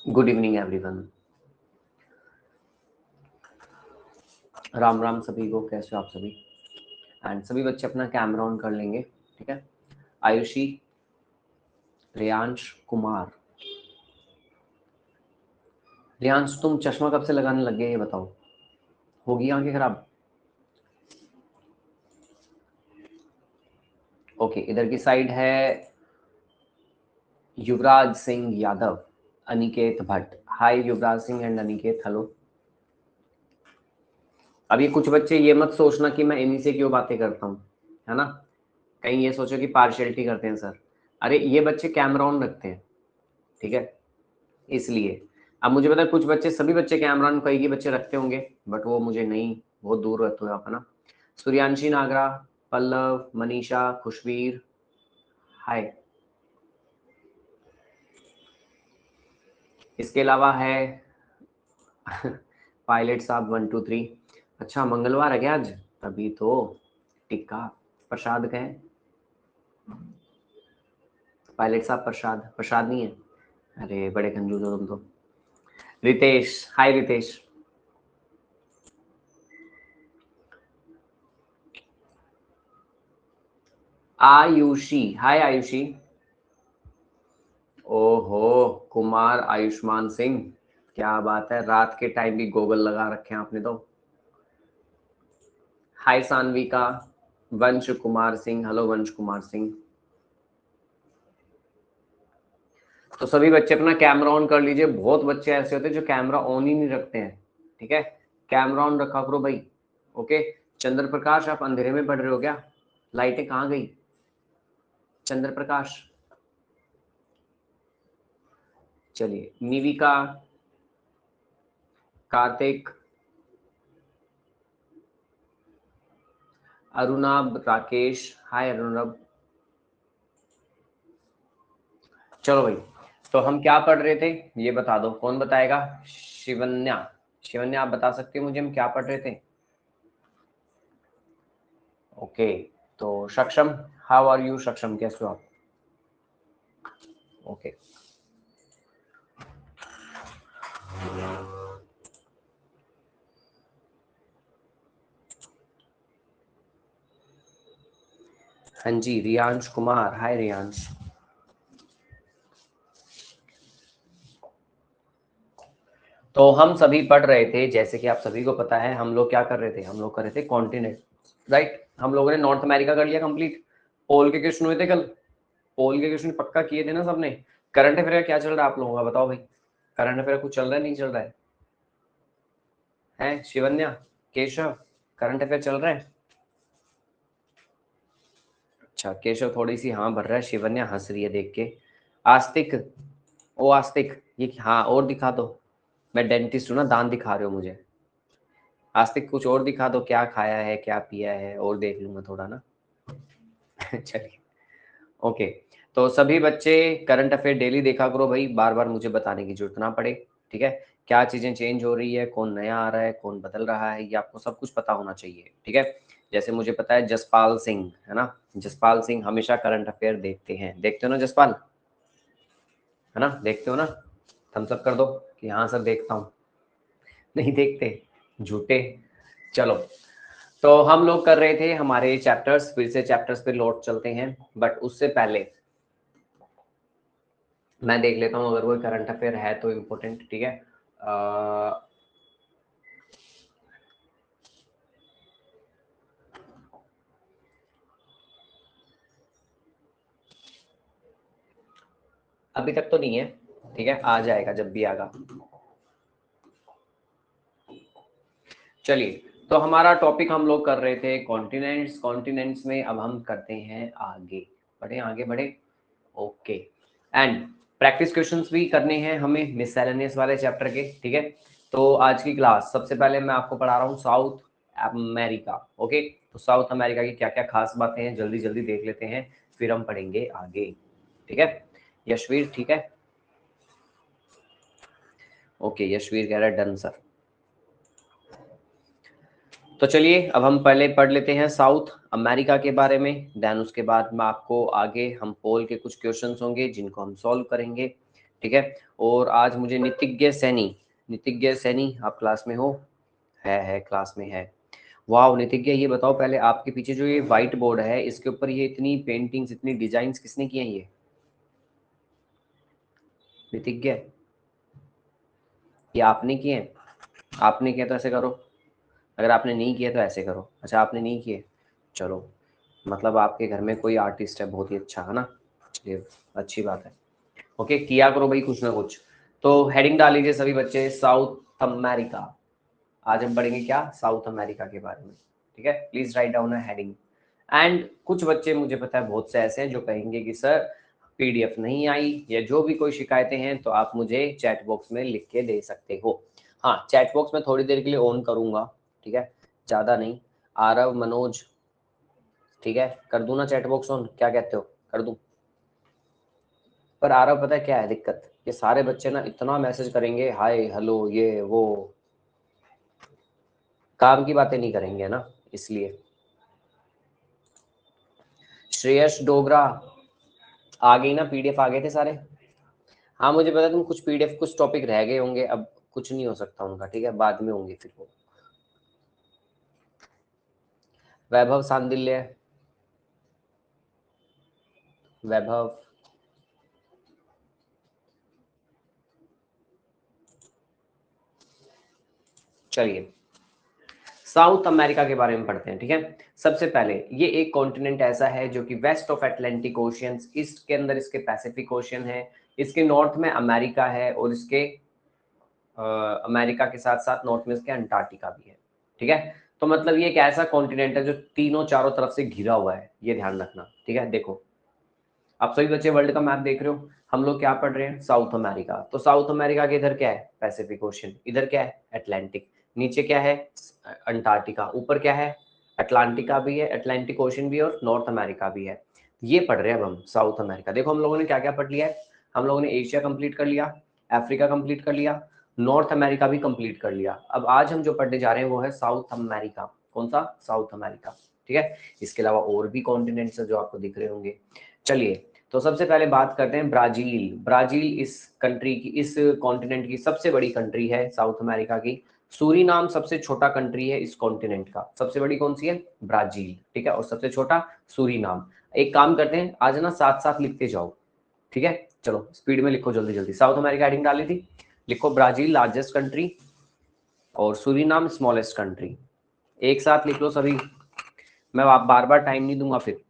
Good evening everyone. Ram Ram सभी को, कैसे हो आप सभी? एंड सभी बच्चे अपना कैमरा ऑन कर लेंगे, ठीक है। आयुषी, रियांश, कुमार। रियांश, तुम चश्मा कब से लगाने लग गए ये बताओ? होगी आंखें खराब? ओके, इधर की साइड है युवराज सिंह यादव, अनिकेत भट्ट। हाय युवराज सिंह एंड अनिकेत, हेलो। अब ये कुछ बच्चे ये मत सोचना कि मैं इन्हीं से क्यों बातें करता हूँ, है ना। कहीं ये सोचो कि पार्शियलिटी करते हैं सर। अरे ये बच्चे कैमरा ऑन रखते हैं, ठीक है, इसलिए। अब मुझे पता है कुछ बच्चे, सभी बच्चे कैमरा ऑन कई बच्चे रखते होंगे, बट वो मुझे नहीं, बहुत दूर रहते हो आप, है ना। सूर्यांशी नागरा, पल्लव, मनीषा, खुशवीर, हाय। इसके अलावा है पायलट साहब 1 2 3। अच्छा मंगलवार है क्या आज? तभी तो टिक्का प्रसाद का है। पायलट साहब प्रसाद, प्रसाद नहीं है? अरे बड़े कंजूस हो तुम तो। रितेश, हाय रितेश। आयुषी, हाय आयुषी। ओहो, कुमार आयुष्मान सिंह, क्या बात है, रात के टाइम भी गोगल लगा रखे हैं आपने तो। हाय सानविका, वंश कुमार सिंह, हेलो वंश कुमार सिंह। तो सभी बच्चे अपना कैमरा ऑन कर लीजिए। बहुत बच्चे ऐसे होते हैं जो कैमरा ऑन ही नहीं रखते हैं, ठीक है। कैमरा ऑन रखा करो भाई, ओके। चंद्र प्रकाश, आप अंधेरे में पढ़ रहे हो क्या? लाइटें कहाँ गई? चंद्र प्रकाश, चलिए। निविका, कार्तिक, अरुणाब, राकेश, हाय अरुणाब। चलो भाई, तो हम क्या पढ़ रहे थे ये बता दो, कौन बताएगा? शिवन्या, शिवन्या आप बता सकते हो मुझे हम क्या पढ़ रहे थे? ओके, तो सक्षम, हाउ आर यू सक्षम, कैसे हो आप? ओके, हाँ जी। रियांश कुमार, हाय रियांश। तो हम सभी पढ़ रहे थे, जैसे कि आप सभी को पता है, हम लोग क्या कर रहे थे, हम लोग कर रहे थे कॉन्टिनेंट, राइट। हम लोगों ने नॉर्थ अमेरिका कर लिया कंप्लीट। पोल के क्वेश्चन हुए थे कल, पोल के क्वेश्चन पक्का किए थे ना सबने। करंट अफेयर क्या चल रहा है आप लोगों का, बताओ भाई। करंट अफेयर कुछ चल रहा है, नहीं चल रहा है शिवन्या, केशव, करंट अफेयर चल रहा है? अच्छा, केशव थोड़ी सी हाँ भर रहा है, शिवन्या हंस रही है देख के। आस्तिक, ओ आस्तिक, ये हाँ और दिखा दो। मैं डेंटिस्ट हूँ ना, दांत दिखा रहे हो मुझे। आस्तिक कुछ और दिखा दो, क्या खाया है क्या पिया है, और देख लूंगा थोड़ा ना। चलिए, ओके। तो सभी बच्चे करंट अफेयर डेली देखा करो भाई, बार बार मुझे बताने की जरूरत ना पड़े, ठीक है। क्या चीजें चेंज हो रही है, कौन नया आ रहा है, कौन बदल रहा है, ये आपको सब कुछ पता होना चाहिए, ठीक है। जैसे मुझे पता है जसपाल सिंह, है ना। जसपाल सिंह हमेशा करंट अफेयर देखते हैं, देखते हो ना जसपाल, है ना, देखते हो ना। थम्स अप कर दो कि हाँ सर देखता हूँ। नहीं देखते, झूठे। चलो, तो हम लोग कर रहे थे हमारे चैप्टर्स, फिर से चैप्टर्स पे लौट चलते हैं, बट उससे पहले मैं देख लेता हूँ अगर कोई करंट अफेयर है तो इम्पोर्टेंट, ठीक है। अभी तक तो नहीं है, ठीक है, आ जाएगा जब भी आएगा। चलिए, तो हमारा टॉपिक हम लोग कर रहे थे कॉन्टिनेंट्स, कॉन्टिनेंट्स में अब हम करते हैं आगे बढ़े, आगे बढ़े, ओके। एंड प्रैक्टिस क्वेश्चंस भी करने हैं हमें मिससेलेनियस वाले चैप्टर के, ठीक है। तो आज की क्लास सबसे पहले मैं आपको पढ़ा रहा हूँ साउथ अमेरिका, ओके। तो साउथ अमेरिका की क्या क्या खास बातें हैं जल्दी जल्दी देख लेते हैं, फिर हम पढ़ेंगे आगे, ठीक है। यशवीर ठीक है, ओके। यशवीर कह रहा है डन सर। तो चलिए अब हम पहले पढ़ लेते हैं साउथ अमेरिका के बारे में, देन उसके बाद में आपको आगे हम पोल के कुछ क्वेश्चंस होंगे जिनको हम सॉल्व करेंगे, ठीक है। और आज मुझे नितिज्ञ सैनी आप क्लास में हो? है क्लास में है। वाह नितिज्ञ, ये बताओ पहले आपके पीछे जो ये व्हाइट बोर्ड है इसके ऊपर ये इतनी पेंटिंग्स इतनी डिजाइन्स किसने किए हैं ये? नितिज्ञ, ये आपने किए हैं? आपने किया तो ऐसे करो, अगर आपने नहीं किया तो ऐसे करो। अच्छा आपने नहीं किए, चलो मतलब आपके घर में कोई आर्टिस्ट है बहुत ही अच्छा, है ना? चलिए अच्छी बात है। ओके किया करो भाई कुछ ना कुछ। तो हेडिंग डाल लीजिए सभी बच्चे, साउथ अमेरिका। आज हम पढ़ेंगे क्या? साउथ अमेरिका के बारे में। ठीक है, please write down a heading. And कुछ बच्चे मुझे पता है बहुत से ऐसे हैं जो कहेंगे कि सर पीडीएफ नहीं आई, या जो भी कोई शिकायतें हैं तो आप मुझे चैट बॉक्स में लिख के दे सकते हो। हाँ चैट बॉक्स में थोड़ी देर के लिए ऑन करूंगा, ठीक है, ज़्यादा नहीं। आरव मनोज, ठीक है कर दूं ना चैट बॉक्स ऑन, क्या कहते हो कर दूं? पर आरव पता है क्या है दिक्कत, ये सारे बच्चे ना इतना मैसेज करेंगे हाय हेलो ये वो, काम की बातें नहीं करेंगे ना, इसलिए। श्रेयस डोगरा, आ गई ना पीडीएफ, आ गए थे सारे? हाँ मुझे पता तुम कुछ पीडीएफ कुछ टॉपिक रह गए होंगे, अब कुछ नहीं हो सकता उनका, ठीक है बाद में होंगे फिर वो। वैभव सांदिल्य, वैभव, चलिए साउथ अमेरिका के बारे में पढ़ते हैं, ठीक है। सबसे पहले ये एक कॉन्टिनेंट ऐसा है जो कि west of Atlantic Ocean, east के अंदर इसके पैसिफिक ओशियन है, इसके नॉर्थ में अमेरिका है, और इसके अमेरिका के साथ साथ नॉर्थ में इसके अंटार्कटिका भी है, ठीक है। तो मतलब ये एक ऐसा कॉन्टिनेंट है जो तीनों चारों तरफ से घिरा हुआ है, ये ध्यान रखना, ठीक है। देखो आप सभी बच्चे वर्ल्ड का मैप देख रहे हो, हम लोग क्या पढ़ रहे हैं? South America. तो साउथ अमेरिका के इधर क्या है? पैसिफिक ओशियन, इधर क्या है? अटलांटिक, नीचे क्या है? अंटार्कटिका, ऊपर क्या है? अटलांटिका भी है, अटलांटिक ओशियन भी है, और नॉर्थ अमेरिका भी है। ये पढ़ रहे हैं अब हम साउथ अमेरिका। देखो हम लोगों ने क्या क्या पढ़ लिया है, हम लोगों ने एशिया कंप्लीट कर लिया, अफ्रीका कंप्लीट कर लिया, नॉर्थ अमेरिका भी कंप्लीट कर लिया। अब आज हम जो पढ़ने जा रहे हैं वो है साउथ अमेरिका। कौन सा? साउथ अमेरिका, ठीक है। इसके अलावा और भी कॉन्टिनेंट्स है जो आपको दिख रहे होंगे। चलिए तो सबसे पहले बात करते हैं ब्राजील। ब्राजील इस कंट्री की, इस कॉन्टिनेंट की सबसे बड़ी कंट्री है साउथ अमेरिका की। सूरीनाम सबसे छोटा कंट्री है इस कॉन्टिनेंट का। सबसे बड़ी कौन सी है? ब्राजील, ठीक है, और सबसे छोटा सूरीनाम। एक काम करते हैं आज ना साथ साथ लिखते जाओ, ठीक है। चलो स्पीड में लिखो जल्दी जल्दी। साउथ अमेरिका हेडिंग डाली थी, लिखो ब्राजील लार्जेस्ट कंट्री और सूरीनाम स्मॉलेस्ट कंट्री। एक साथ लिख लो सभी, मैं आप बार बार टाइम नहीं दूंगा फिर।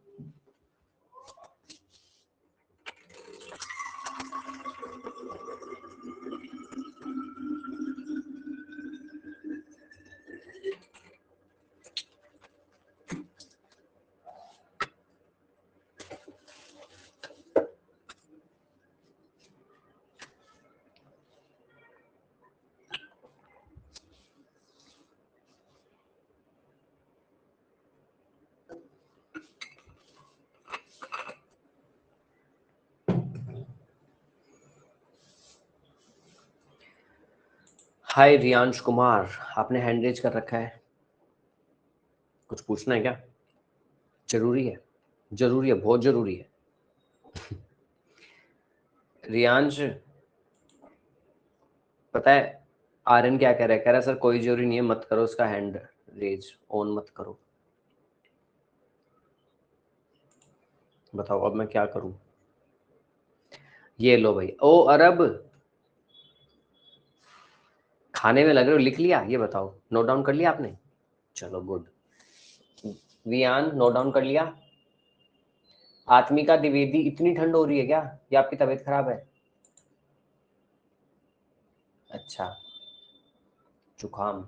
हाय रियांश कुमार, आपने हैंड रेज कर रखा है, कुछ पूछना है क्या? जरूरी है, जरूरी है, बहुत जरूरी है। रियांश, पता है आर्यन क्या कह रहा है? सर कोई जरूरी नहीं है, मत करो उसका हैंड रेज, ऑन मत करो। बताओ अब मैं क्या करूं? ये लो भाई। ओ अरब, खाने में लग रहे हो, लिख लिया? ये बताओ नोट डाउन कर लिया आपने? चलो गुड। वियान नोट डाउन कर लिया? आत्मिका द्विवेदी, इतनी ठंड हो रही है क्या? या आपकी तबीयत खराब है? अच्छा, जुकाम।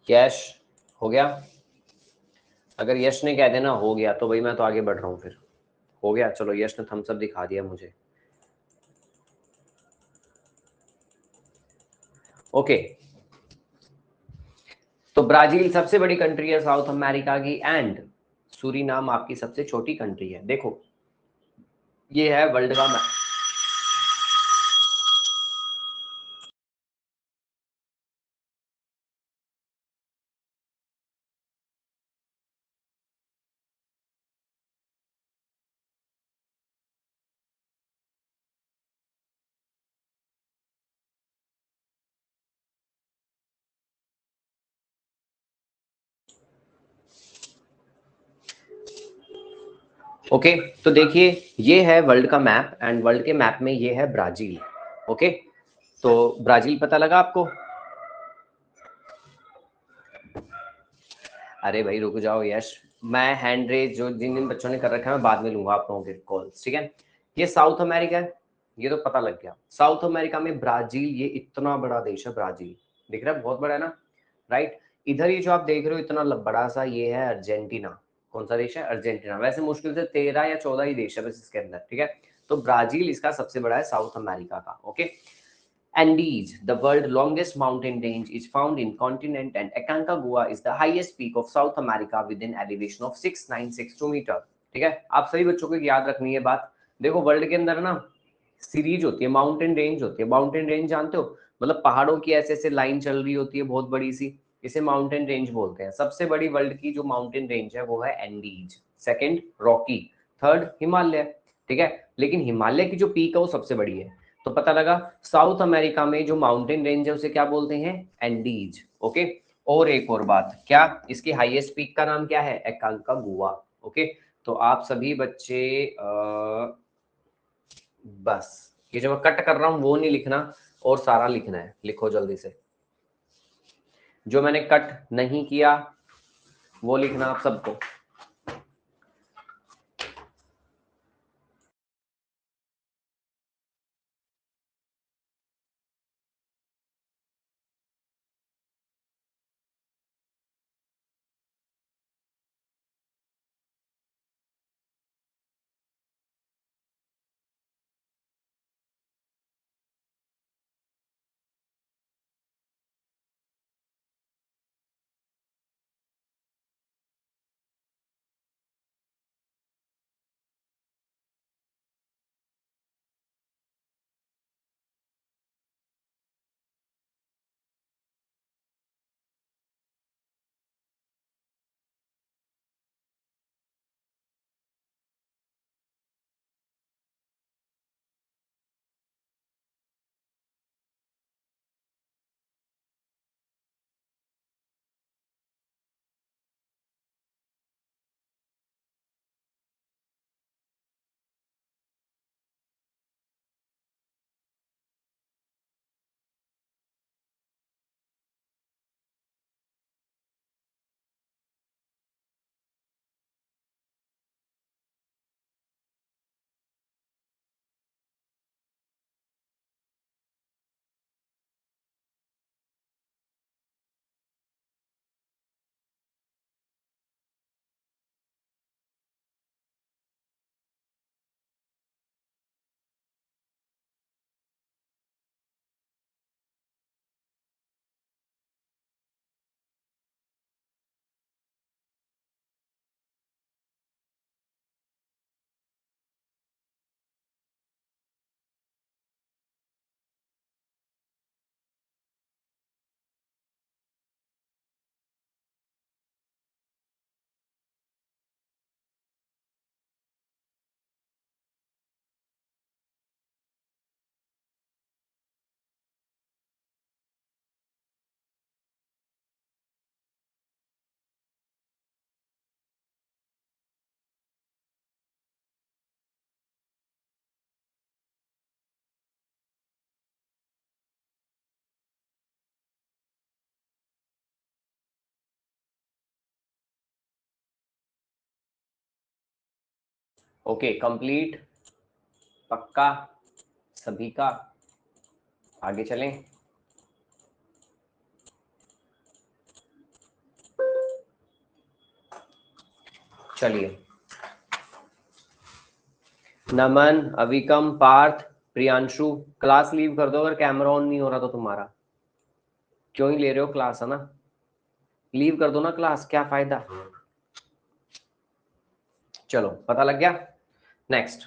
यश, हो गया? अगर यश ने कह देना हो गया तो भाई मैं तो आगे बढ़ रहा हूँ फिर। हो गया, चलो यश ने थम्स अप दिखा दिया मुझे। ओके, तो ब्राजील सबसे बड़ी कंट्री है साउथ अमेरिका की, एंड सूरीनाम आपकी सबसे छोटी कंट्री है। देखो ये है वर्ल्ड का मैप। ओके तो देखिए ये है वर्ल्ड का मैप एंड वर्ल्ड के मैप में ये है ब्राजील। ओके तो ब्राजील पता लगा आपको? अरे भाई रुक जाओ यश, मैं हैंड रेज जो जिन जिन बच्चों ने कर रखा है मैं बाद में लूंगा आप लोगों के कॉल्स, ठीक है। ये साउथ अमेरिका है, ये तो पता लग गया। साउथ अमेरिका में ब्राजील, ये इतना बड़ा देश है ब्राजील, दिख रहा है बहुत बड़ा है ना, राइट। इधर ये जो आप देख रहे हो इतना बड़ा सा, ये है अर्जेंटीना। कौन सा देश है? अर्जेंटीना। वैसे मुश्किल से 13 या 14 ही देश है बस इसके अंदर, ठीक है। तो ब्राजील इसका सबसे बड़ा है साउथ अमेरिका का। Okay Andes, the world's longest mountain range, is found in continent and Aconcagua is the highest peak of South America with an elevation of 6962 metre. ठीक है, आप सभी बच्चों को याद रखनी है बात। देखो वर्ल्ड के अंदर ना सीरीज होती है, माउंटेन रेंज होती है। माउंटेन रेंज जानते हो, मतलब पहाड़ों की ऐसे ऐसे लाइन चल रही होती है बहुत बड़ी सी, इसे माउंटेन रेंज बोलते हैं। सबसे बड़ी वर्ल्ड की जो माउंटेन रेंज है वो है Andes, second Rocky, third Himalaya, ठीक है। लेकिन हिमालय की जो पीक है वो सबसे बड़ी है। तो पता लगा साउथ अमेरिका में जो माउंटेन रेंज है उसे क्या बोलते हैं? एंडीज। ओके और एक और बात, क्या इसकी हाईएस्ट पीक का नाम क्या है? एकांकागुआ। ओके तो आप सभी बच्चे बस ये जो मैं कट कर रहा हूं वो नहीं लिखना और सारा लिखना है, लिखो जल्दी से। जो मैंने कट नहीं किया वो लिखना आप सबको। ओके कंप्लीट, पक्का सभी का? आगे चलें। चलिए नमन, अविकम, पार्थ, प्रियांशु, क्लास लीव कर दो अगर कैमरा ऑन नहीं हो रहा तो तुम्हारा। क्यों ही ले रहे हो क्लास, है ना? लीव कर दो ना क्लास, क्या फायदा। चलो पता लग गया। नेक्स्ट,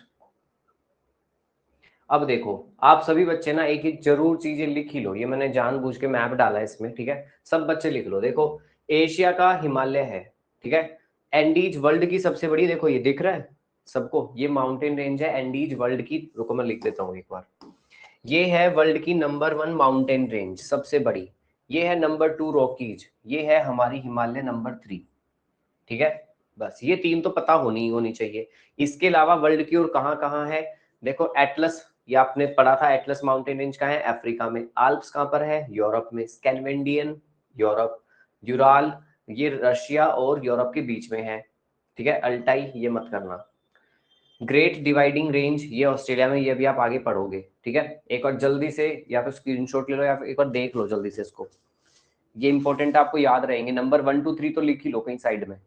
अब देखो आप सभी बच्चे ना एक एक जरूर चीजें लिख ही लो, ये मैंने जानबूझ के मैप डाला है इसमें, ठीक है। सब बच्चे लिख लो। देखो एशिया का हिमालय है, ठीक है। एंडीज वर्ल्ड की सबसे बड़ी, देखो ये दिख रहा है सबको, ये माउंटेन रेंज है एंडीज वर्ल्ड की। रुको मैं लिख देता हूँ एक बार। ये है वर्ल्ड की नंबर 1 माउंटेन रेंज सबसे बड़ी। ये है नंबर 2 रॉकीज, ये है हमारी हिमालय नंबर 3, ठीक है। बस ये 3 तो पता होनी चाहिए। इसके अलावा वर्ल्ड की और कहाँ कहाँ है, देखो एटलस, ये आपने पढ़ा था, एटलस माउंटेन रेंज कहाँ है, अफ्रीका में। आल्प्स कहाँ पर है, यूरोप में। Scandinavian, Europe. यूराल, ये रशिया और यूरोप के बीच में है, ठीक है। अल्टाई ये मत करना। ग्रेट डिवाइडिंग रेंज ये ऑस्ट्रेलिया में, ये भी आप आगे पढ़ोगे, ठीक है। एक बार जल्दी से या तो स्क्रीनशॉट ले लो या फिर एक बार देख लो जल्दी से इसको, ये इंपॉर्टेंट आपको याद रहेंगे। नंबर 1 2 3 तो लिख ही लो कहीं साइड में।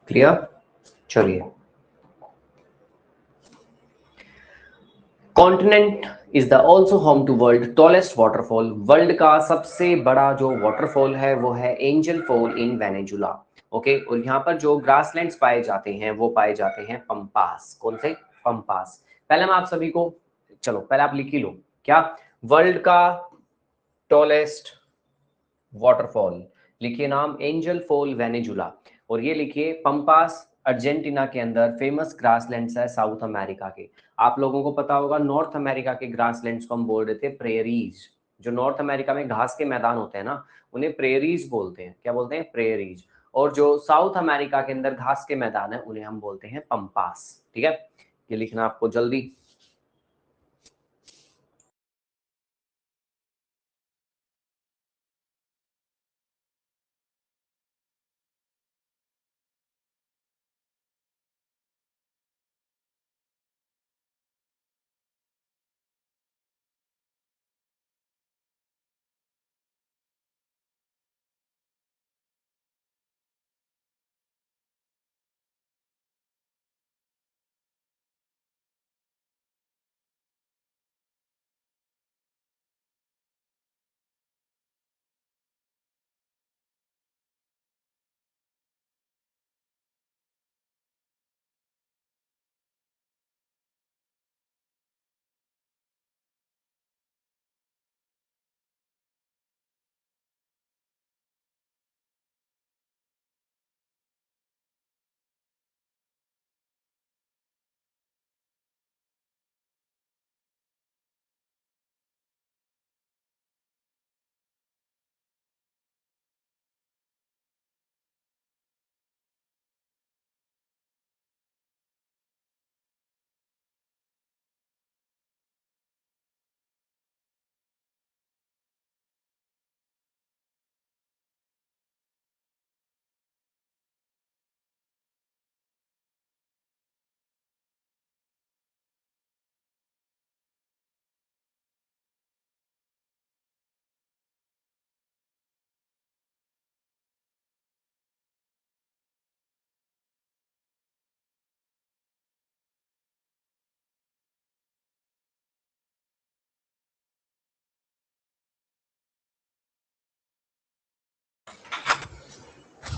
क्लियर, चलिए। Continent is the also home to world tallest waterfall. World का सबसे बड़ा जो वाटरफॉल है वो है Angel Fall in Venezuela. Okay, और यहाँ पर जो ग्रासलैंड्स पाए जाते हैं वो पाए जाते हैं पंपास। कौन से, पंपास। पहले मैं आप सभी को, चलो पहले आप लिख ही लो, क्या वर्ल्ड का टॉलेस्ट वाटरफॉल, लिखिए नाम एंजल फॉल वेनेजुला। और ये लिखिए पंपास अर्जेंटीना के अंदर फेमस ग्रासलैंड्स है साउथ अमेरिका के। आप लोगों को पता होगा नॉर्थ अमेरिका के ग्रासलैंड्स को हम बोल रहे थे प्रेरीज। जो नॉर्थ अमेरिका में घास के मैदान होते हैं ना, उन्हें प्रेरीज बोलते हैं। क्या बोलते हैं, प्रेरीज। और जो साउथ अमेरिका के अंदर घास के मैदान है उन्हें हम बोलते हैं पंपास, ठीक है। ये लिखना आपको जल्दी।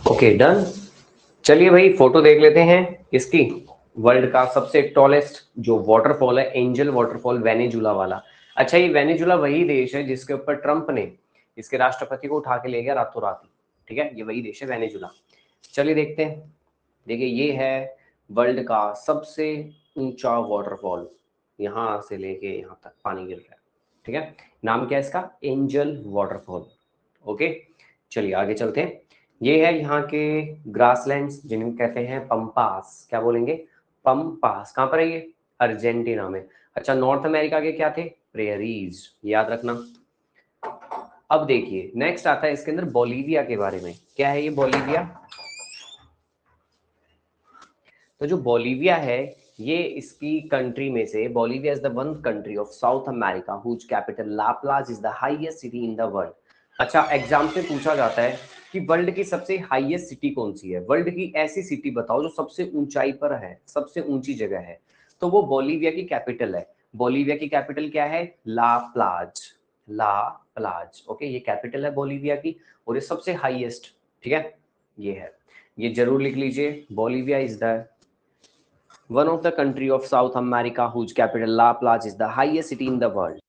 Okay done. चलिए भाई फोटो देख लेते हैं इसकी। वर्ल्ड का सबसे टॉलेस्ट जो वाटरफॉल है, एंजल वाटरफॉल, वेनेजुला वाला। अच्छा, ये वेनेजुला वही देश है जिसके ऊपर ट्रंप ने इसके राष्ट्रपति को उठा के ले गया रातों रात ही, ठीक है, ये वही देश है वेनेजुला। चलिए देखते हैं। देखिए ये है वर्ल्ड का सबसे ऊंचा वाटरफॉल, यहाँ से लेके यहाँ तक पानी गिर रहा है, ठीक है। नाम क्या है इसका? Angel waterfall. ओके, चलिए आगे चलते हैं। ये है यहाँ के ग्रासलैंड्स जिन्हें कहते हैं पम्पास। क्या बोलेंगे? पम्पास। कहाँ पर है ये? अर्जेंटीना में। अच्छा, नॉर्थ अमेरिका के क्या थे? प्रेयरीज, याद रखना। अब देखिए नेक्स्ट आता है इसके अंदर बोलीविया के बारे में। क्या है ये बोलीविया? तो जो बोलीविया है, ये इसकी कंट्री में से, Bolivia is the one country of South America whose capital La Paz is the highest city in the world. अच्छा, एग्जाम से पूछा जाता है कि वर्ल्ड की सबसे हाईएस्ट सिटी कौन सी है? वर्ल्ड की ऐसी सिटी बताओ जो सबसे ऊंचाई पर है, सबसे ऊंची जगह है। तो वो बोलीविया की कैपिटल है। बोलीविया की कैपिटल क्या है? ला प्लाज। ला प्लाज, ओके, ये कैपिटल है बोलीविया की और ये सबसे हाईएस्ट, ठीक है, ये है। ये जरूर लिख लीजिए, Bolivia is the one of the country of South America whose capital La Paz is the highest city in the world.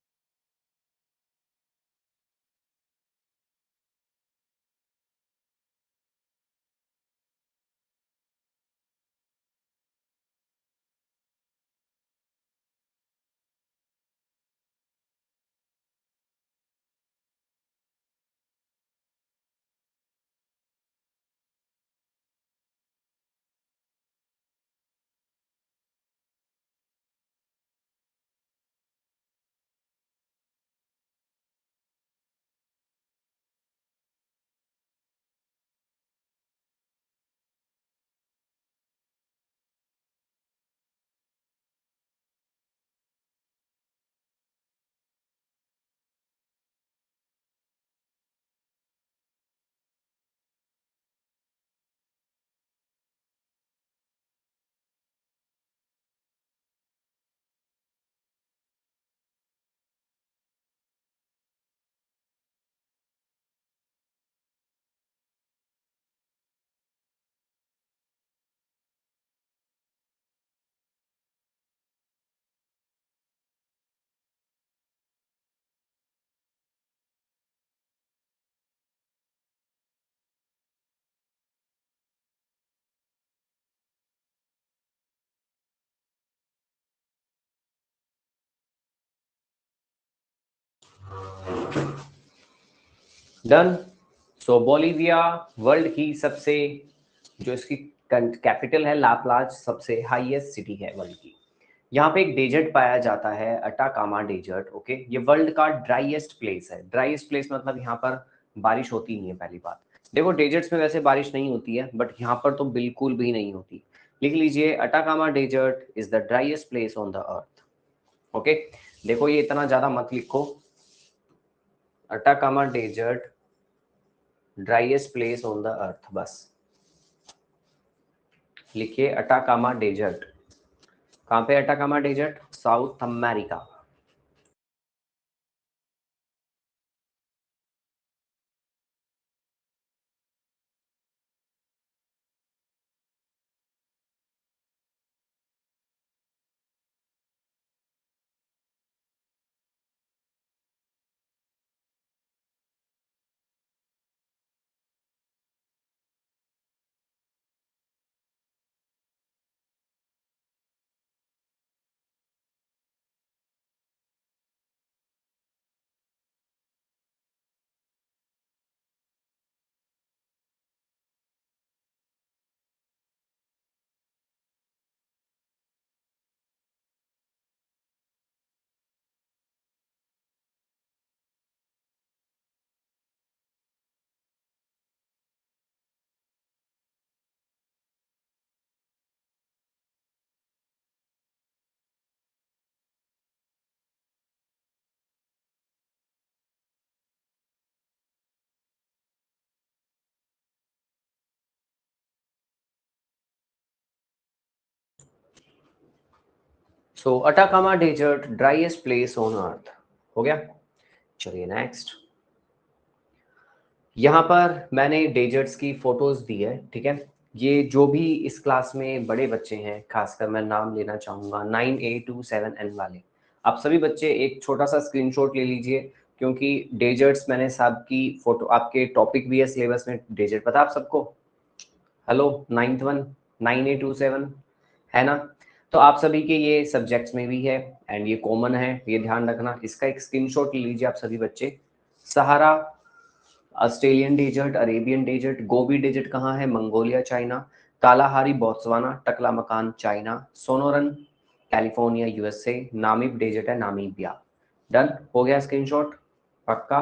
Done. So Bolivia world की सबसे, जो इसकी कैपिटल है लाप्लाज, सबसे हाईएस्ट सिटी है वर्ल्ड की। यहाँ पे एक डेजर्ट पाया जाता है, अटाकामा डेजर्ट। ओके, ये वर्ल्ड का ड्राईएस्ट प्लेस है। ड्राईएस्ट प्लेस मतलब यहाँ पर बारिश होती नहीं है, पहली बात। देखो डेजर्ट्स में वैसे बारिश नहीं होती है, बट यहाँ पर तो बिल्कुल भी नहीं होती। लिख लीजिए, Atacama desert is the driest place on the earth. Okay, देखो ये इतना ज्यादा मत लिखो, Atacama desert driest place on the earth, बस लिखिए अटाकामा डेजर्ट। कहाँ पे Atacama desert? South America. So Atacama desert driest place on earth, हो गया। चलिए नेक्स्ट। यहाँ पर मैंने डेजर्ट्स की फोटोज दी है, ठीक है। ये जो भी इस क्लास में बड़े बच्चे हैं, खासकर मैं नाम लेना चाहूँगा 9A27N वाले, आप सभी बच्चे एक छोटा सा स्क्रीनशॉट ले लीजिए, क्योंकि डेजर्ट्स मैंने सबकी फोटो, आपके टॉपिक भी है सिलेबस में डेजर्ट, पता आप सबको? हेलो 9th 1 9A27 है ना? तो आप सभी के ये सब्जेक्ट्स में भी है एंड ये कॉमन है, ये ध्यान रखना। इसका एक स्क्रीनशॉट ले लीजिए आप सभी बच्चे। Sahara, Australian desert, Arabian desert, Gobi desert कहाँ है? Mongolia China. Kalahari Botswana, Taklamakan China. Sonoran California USA. Namib desert है नामीबिया। डन हो गया स्क्रीनशॉट? पक्का?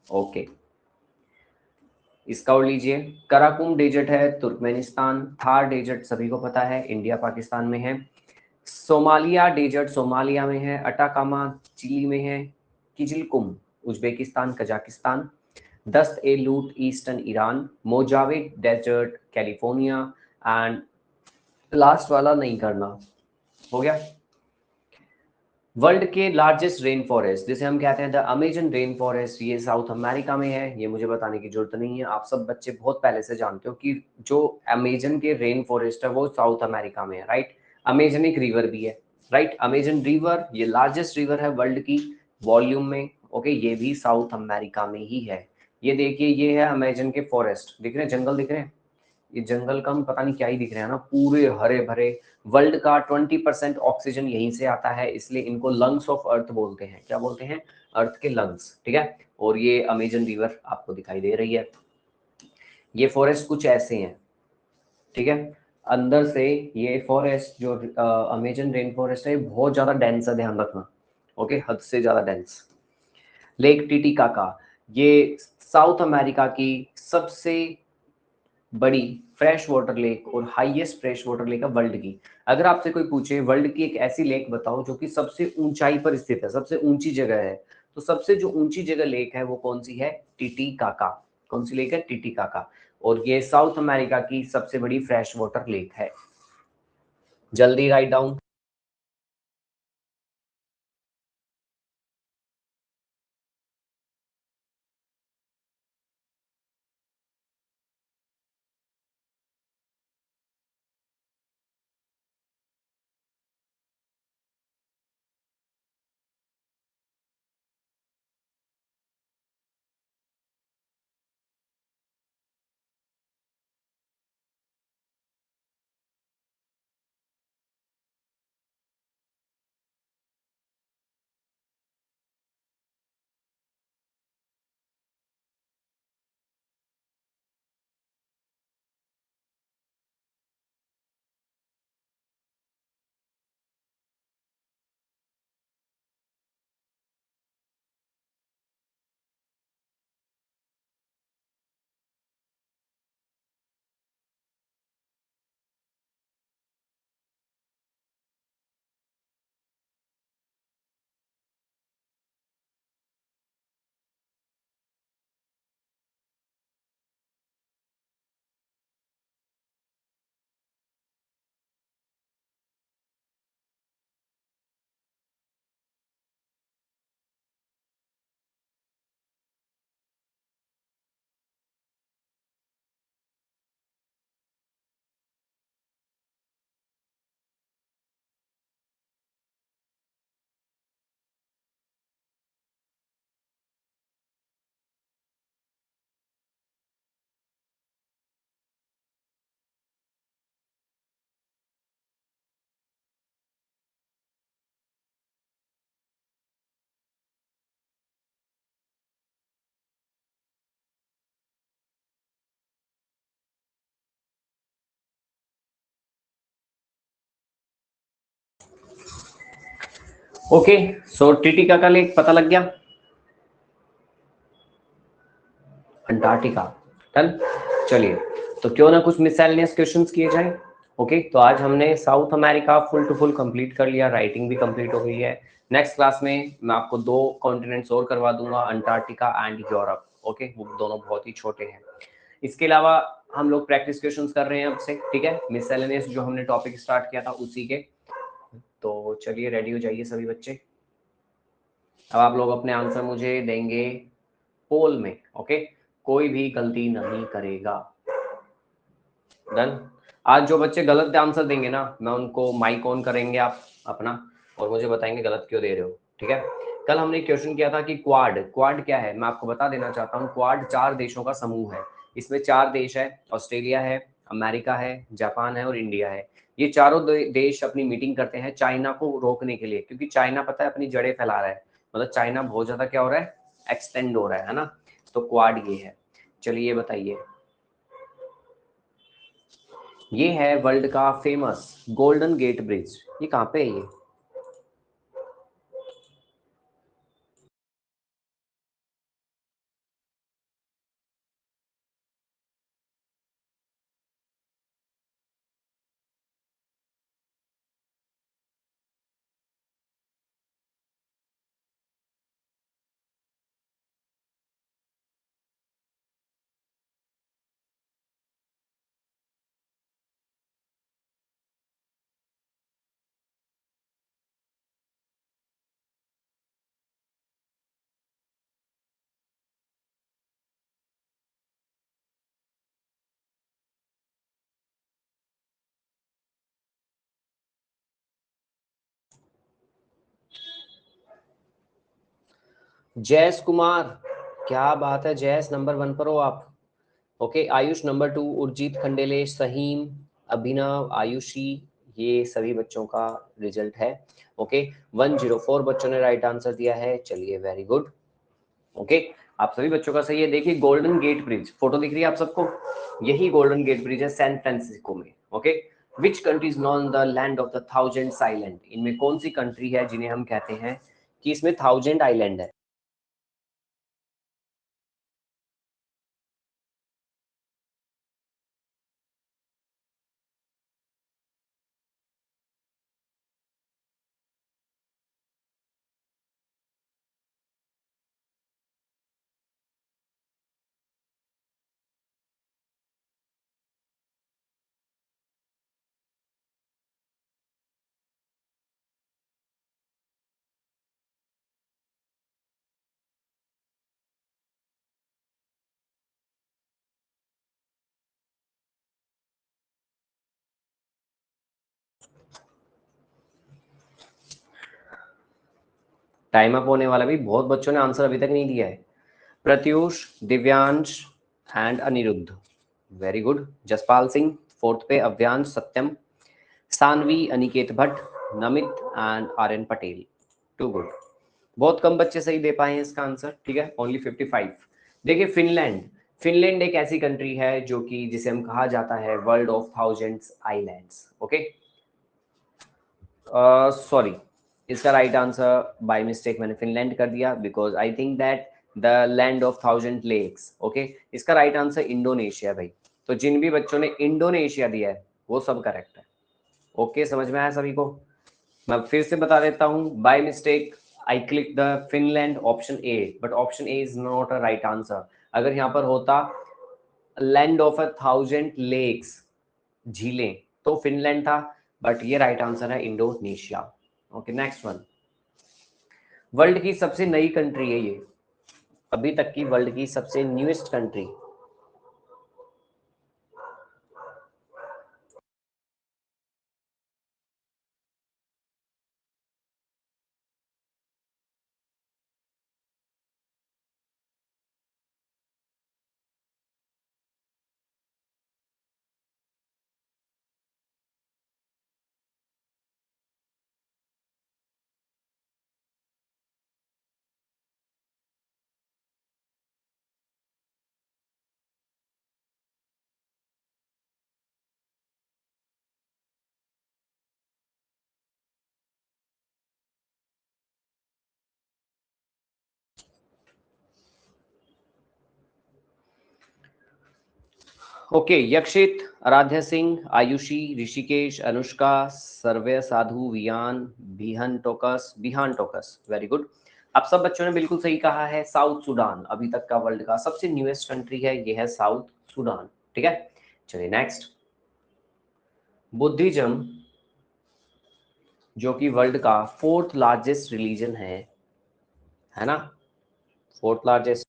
ओके, इसका और लीजिए। कराकुम डेजर्ट है तुर्कमेनिस्तान। थार डेजर्ट सभी को पता है इंडिया पाकिस्तान में है। सोमालिया डेजर्ट सोमालिया में है। अटाकामा चिली में है। किजिलकुम उज्बेकिस्तान कजाकिस्तान। दस्त ए लूट ईस्टर्न ईरान। मोजावे डेजर्ट कैलिफोर्निया। एंड लास्ट वाला नहीं करना। हो गया। वर्ल्ड के लार्जेस्ट रेन फॉरेस्ट जिसे हम कहते हैं द अमेजन रेन फॉरेस्ट, ये साउथ अमेरिका में है। ये मुझे बताने की जरूरत नहीं है, आप सब बच्चे बहुत पहले से जानते हो कि जो अमेजन के रेन फॉरेस्ट है वो साउथ अमेरिका में है, राइट? अमेजन एक रिवर भी है, राइट? अमेजन रिवर ये लार्जेस्ट रिवर है वर्ल्ड की वॉल्यूम में। ओके, ये भी साउथ अमेरिका में ही है। ये देखिए, ये है अमेजन के फॉरेस्ट, दिख रहे हैं? जंगल दिख रहे हैं? ये जंगल कम पता नहीं क्या ही दिख रहे हैं ना, पूरे हरे भरे। वर्ल्ड का 20% ऑक्सीजन यहीं से आता है, इसलिए इनको लंग्स ऑफ अर्थ बोलते हैं। क्या बोलते हैं? अर्थ के लंग्स, ठीक है। और ये अमेजन रिवर आपको दिखाई दे रही है। ये फॉरेस्ट कुछ ऐसे हैं, ठीक है। अंदर से ये फॉरेस्ट जो अमेजन रेन फॉरेस्ट है, बहुत ज्यादा डेंस है, ध्यान रखना। ओके, हद से ज्यादा डेंस। लेक टिटिकाका, ये साउथ अमेरिका की सबसे बड़ी फ्रेश वाटर लेक और हाईएस्ट फ्रेश वाटर लेक है वर्ल्ड की। अगर आपसे कोई पूछे वर्ल्ड की एक ऐसी लेक बताओ जो कि सबसे ऊंचाई पर स्थित है, सबसे ऊंची जगह है, तो सबसे जो ऊंची जगह लेक है वो कौन सी है? टिटिकाका। कौन सी लेक है? टिटिकाका। और ये साउथ अमेरिका की सबसे बड़ी फ्रेश वाटर लेक है। जल्दी राइट डाउन। ओके, सो टिटिकाका लेक पता लग गया? अंटार्कटिका। डन। चलिए, तो क्यों ना कुछ मिसलेनियस क्वेश्चंस किए जाएं। ओके, तो आज हमने South America full to full complete कर लिया, राइटिंग भी कंप्लीट हो गई है। नेक्स्ट क्लास में मैं आपको 2 कॉन्टिनेंट्स और करवा दूंगा, अंटार्कटिका एंड यूरोप। ओके, वो दोनों बहुत ही छोटे हैं। इसके अलावा हम लोग प्रैक्टिस क्वेश्चंस कर रहे हैं अब से, ठीक है। मिसलेनियस जो हमने टॉपिक स्टार्ट किया था उसी के। तो चलिए, रेडी हो जाइए सभी बच्चे। अब आप लोग अपने आंसर मुझे देंगे पोल में। ओके, कोई भी गलती नहीं करेगा। डन। आज जो बच्चे गलत आंसर देंगे ना, मैं उनको माइक ऑन करेंगे आप अपना, और मुझे बताएंगे गलत क्यों दे रहे हो, ठीक है। कल हमने क्वेश्चन किया था कि क्वाड, क्वाड क्या है, मैं आपको बता देना चाहता हूँ। क्वाड 4 देशों का समूह है। इसमें 4 देश है, ऑस्ट्रेलिया है, अमेरिका है, जापान है और इंडिया है। ये चारों देश अपनी मीटिंग करते हैं चाइना को रोकने के लिए, क्योंकि चाइना पता है अपनी जड़ें फैला रहा है, मतलब चाइना बहुत ज्यादा क्या हो रहा है, एक्सटेंड हो रहा है ना। तो क्वाड ये है। चलिए ये बताइए, ये है वर्ल्ड का फेमस गोल्डन गेट ब्रिज, ये कहाँ पे है ये? जयस कुमार, क्या बात है जयस, नंबर 1 पर हो आप। ओके, आयुष नंबर 2, उर्जित खंडेले, सहीम, अभिनव, आयुषी, ये सभी बच्चों का रिजल्ट है। ओके, 104 बच्चों ने राइट आंसर दिया है, चलिए वेरी गुड। ओके, आप सभी बच्चों का सही है। देखिए गोल्डन गेट ब्रिज, फोटो दिख रही है आप सबको, यही गोल्डन गेट ब्रिज है सैन फ्रांसिस्को में। Okay, which country is known the land of the thousand island, इनमें कौन सी कंट्री है जिन्हें हम कहते हैं कि इसमें थाउजेंड आइलैंड है? टाइम अप होने वाला भी, बहुत बच्चों ने आंसर अभी तक नहीं दिया है। Pratyush, Divyansh and Anirudh, very good. Jaspal Singh 4th पे, Avyansh, Satyam, Saanvi, Aniket Bhatt, Namit and Aryan Patel, too good. बहुत कम बच्चे सही दे पाए हैं इसका आंसर, ठीक है, ओनली 55। देखिए फिनलैंड, फिनलैंड एक ऐसी कंट्री है जो कि जिसे हम कहा जाता है world of thousands islands. Okay, sorry, इसका राइट आंसर बाय मिस्टेक मैंने फिनलैंड कर दिया, because I think that the land of thousand lakes. Okay, इसका राइट आंसर इंडोनेशिया भाई। तो जिन भी बच्चों ने इंडोनेशिया दिया है वो सब करेक्ट है। ओके, समझ में आया सभी को? मैं फिर से बता देता हूँ, by mistake I click the Finland option A, but option A is not a right answer. अगर यहाँ पर होता land of a thousand lakes, झीलें, तो फिनलैंड था, बट ये राइट आंसर है Indonesia. Okay, next one. World की सबसे नई कंट्री है ये, अभी तक की वर्ल्ड की सबसे newest country. Okay, Yakshit, Aaradhya Singh, Ayushi, Rishikesh, Anushka, Sarve Sadhu, Viyan, Bihan Tokas, very good. आप सब बच्चों ने बिल्कुल सही कहा है। साउथ सूडान अभी तक का वर्ल्ड का सबसे न्यूएस्ट कंट्री है, ये है साउथ सूडान, ठीक है। चलिए नेक्स्ट। बुद्धिज्म, जो कि वर्ल्ड का 4th लार्जेस्ट रिलीजन है ना, 4th largest.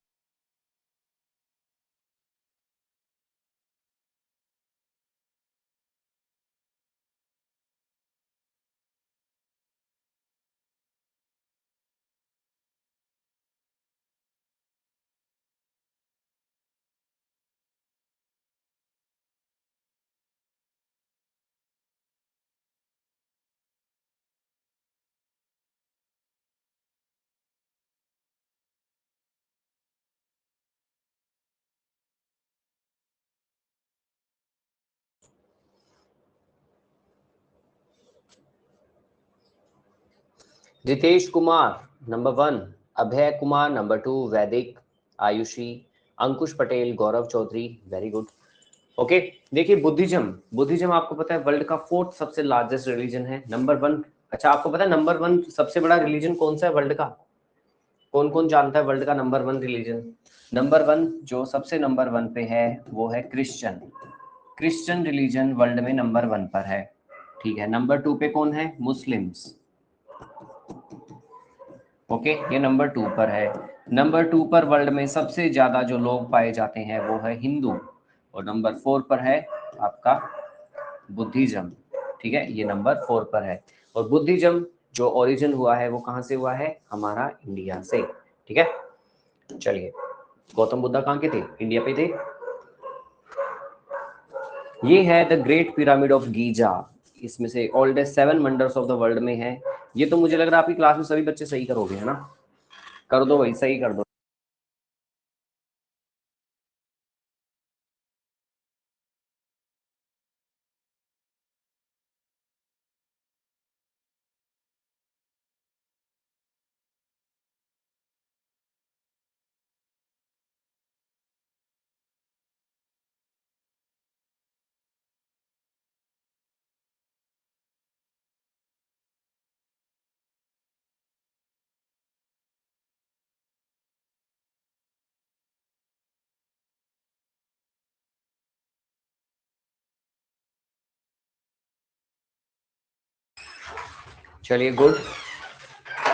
Jitesh Kumar number 1, Abhay Kumar number 2, वैदिक, आयुषी, अंकुश पटेल, गौरव चौधरी, वेरी गुड। ओके, देखिए बुद्धिज्म, बुद्धिज्म आपको पता है वर्ल्ड का 4th सबसे लार्जेस्ट रिलीजन है। नंबर 1, अच्छा आपको पता है नंबर 1 सबसे बड़ा रिलीजन कौन सा है वर्ल्ड का? कौन कौन जानता है वर्ल्ड का नंबर 1 रिलीजन? नंबर 1 जो सबसे नंबर 1 पे है वो है क्रिश्चियन। क्रिश्चियन रिलीजन वर्ल्ड में नंबर 1 पर है, ठीक है। नंबर 2 पे कौन है? मुस्लिम्स। ओके, ये नंबर 2 पर है। नंबर 2 पर वर्ल्ड में सबसे ज्यादा जो लोग पाए जाते हैं वो है हिंदू। और नंबर 4 पर है आपका बुद्धिज्म, ठीक है, ये नंबर 4 पर है। और बुद्धिज्म जो ओरिजिन हुआ है वो कहाँ से हुआ है? हमारा इंडिया से, ठीक है। चलिए, गौतम बुद्धा कहाँ के थे? इंडिया पे थे। ये है the great pyramid of Giza, इसमें से oldest 7 wonders of the world में है। ये तो मुझे लग रहा है आपकी क्लास में सभी बच्चे सही करोगे, है ना? कर दो भाई, सही कर दो। चलिए गुड,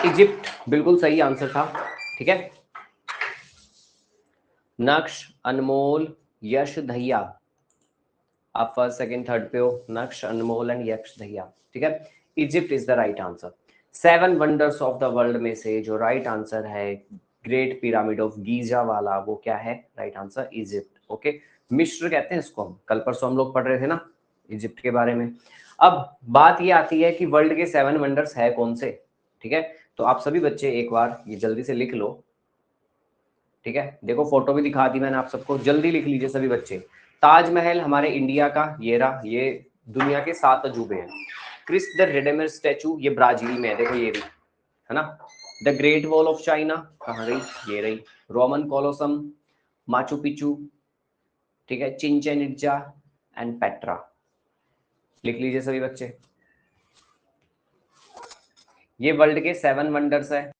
इजिप्ट बिल्कुल सही आंसर था, ठीक है। नक्श, अनमोल, यश दहिया, आप फर्स्ट सेकंड थर्ड पे हो। नक्श, अनमोल एंड यश दहिया, ठीक है। Egypt is the right answer. 7 wonders of the world में से जो राइट आंसर है ग्रेट पिरामिड ऑफ गीजा वाला, वो क्या है? Right answer Egypt. ओके, मिस्र कहते हैं इसको। हम कल परसों हम लोग पढ़ रहे थे ना इजिप्ट के बारे में। अब बात ये आती है कि वर्ल्ड के 7 वंडर्स है कौन से, ठीक है। तो आप सभी बच्चे एक बार ये जल्दी से लिख लो, ठीक है। देखो फोटो भी दिखा दी मैंने आप सबको, जल्दी लिख लीजिए सभी बच्चे। ताजमहल हमारे इंडिया का, ये रहा, ये दुनिया के 7 अजूबे हैं। क्रिस्ट द रिडेमर स्टैचू, ये ब्राजील में है, देखो ये भी, है ना। The great wall of China कहाँ गई? ये रही। रोमन कोलोसम, माचू पिचू, ठीक है, चिंचेन इट्जा एंड पेट्रा। लिख लीजिए सभी बच्चे, ये वर्ल्ड के 7 वंडर्स है।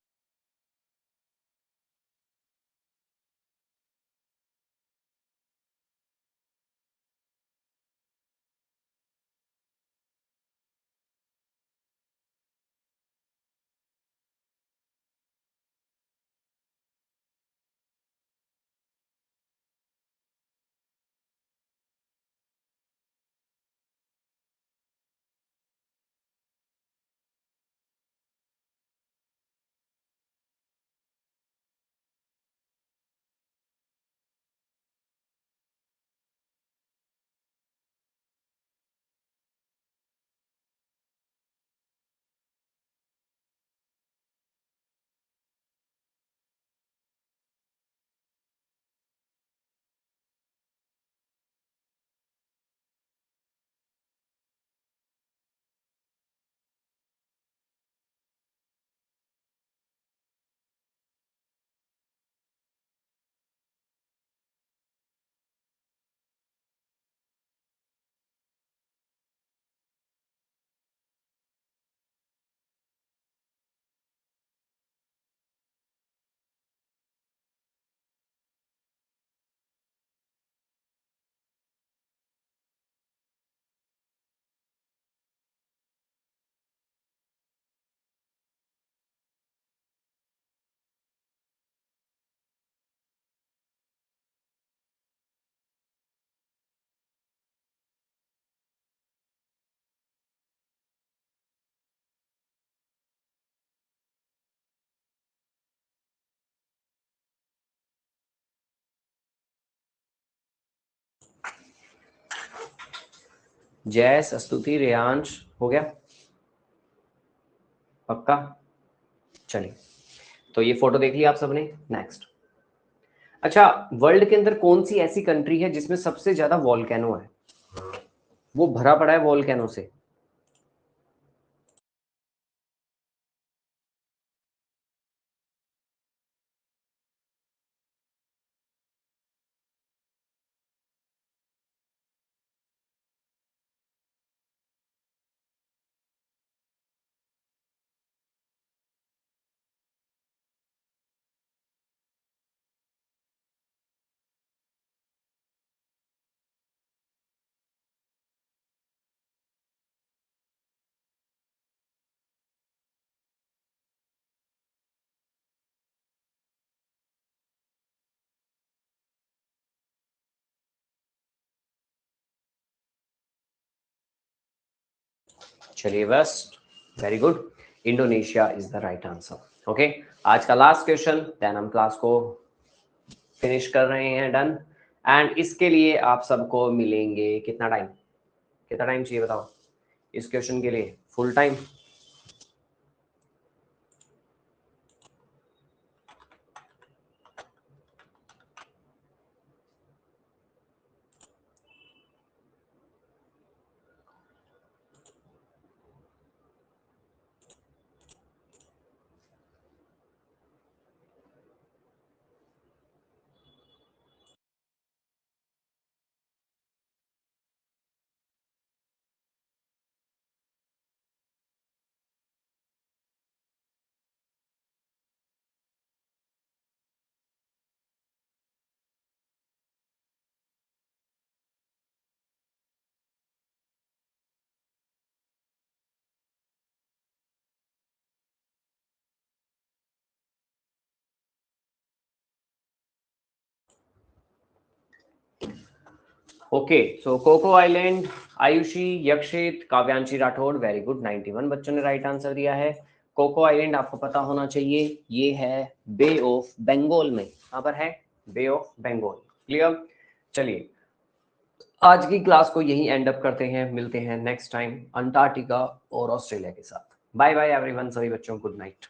जयस, स्तुति, रेयांश, हो गया पक्का? चलिए, तो ये फोटो देख लिया आप सबने। नेक्स्ट, अच्छा वर्ल्ड के अंदर कौन सी ऐसी कंट्री है जिसमें सबसे ज्यादा वॉल्केनो है? वो भरा पड़ा है वॉल्केनो से। चलिए west, very good, Indonesia is the right answer. Okay, आज का लास्ट क्वेश्चन, देन हम क्लास को फिनिश कर रहे हैं, डन। एंड इसके लिए आप सबको मिलेंगे कितना टाइम, कितना टाइम चाहिए बताओ इस क्वेश्चन के लिए? Full time? Okay, so Coco Island, Ayushi, Yakshit, Kavyanshi Rathore, very good, 91 बच्चों ने राइट आंसर दिया है। कोको आइलैंड आपको पता होना चाहिए, ये है बे ऑफ बंगाल में, कहां पर है? बे ऑफ बंगाल। क्लियर? चलिए आज की क्लास को यही एंड अप करते हैं, मिलते हैं नेक्स्ट टाइम अंटार्कटिका और ऑस्ट्रेलिया के साथ। बाय बाय एवरीवन, सभी बच्चों गुड नाइट।